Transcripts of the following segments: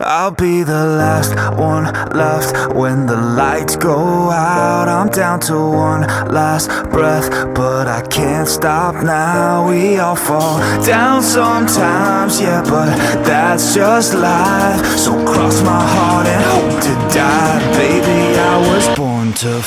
I'll be the last one left when the lights go out. I'm down to one last breath, but I can't stop now. We all fall down sometimes, yeah, but that's just life. So cross my heart and hope to die. Baby, I was born to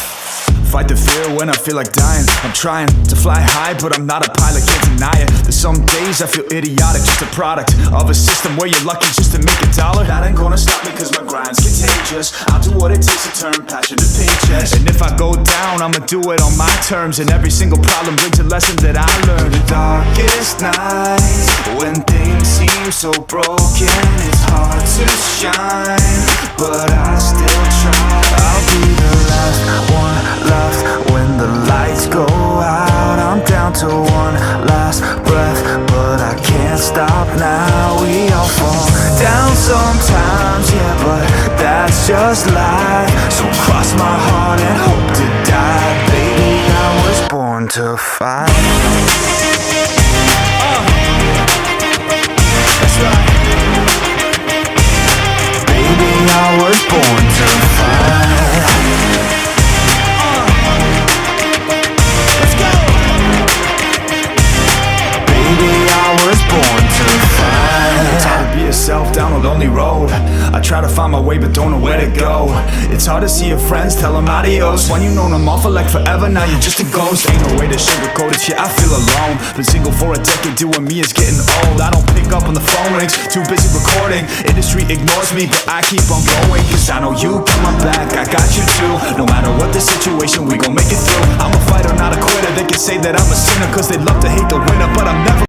fight the fear when I feel like dying. I'm trying to fly high, but I'm not a pilot, can't deny it. There's some days I feel idiotic, just a product of a system where you're lucky just to make a dollar. That ain't gonna stop me cause my grind's contagious. I'll do what it takes to turn passion to paychecks. And if I go down, I'ma do it on my terms. And every single problem brings a lesson that I learned. The darkest nights, when things seem so broken, it's hard to shine, but I still try. I'll be the last one left when the lights go out. I'm down to one last breath, but I can't stop now. We all fall down sometimes, yeah, but that's just life. So cross my heart and hope to die. Baby, I was born to fight. That's right. Baby, I was born to fight. Down a lonely road, I try to find my way but don't know where to go. It's hard to see your friends, tell them adios when you known them all for like forever, now you're just a ghost. Ain't no way to sugarcoat it, yeah, I feel alone. Been single for a decade, doing me is getting old. I don't pick up on the phone rings, too busy recording. Industry ignores me, but I keep on going, cause I know you got my back, I got you too. No matter what the situation, we gon' make it through. I'm a fighter, not a quitter. They can say that I'm a sinner cause they love to hate the winner, but I'm never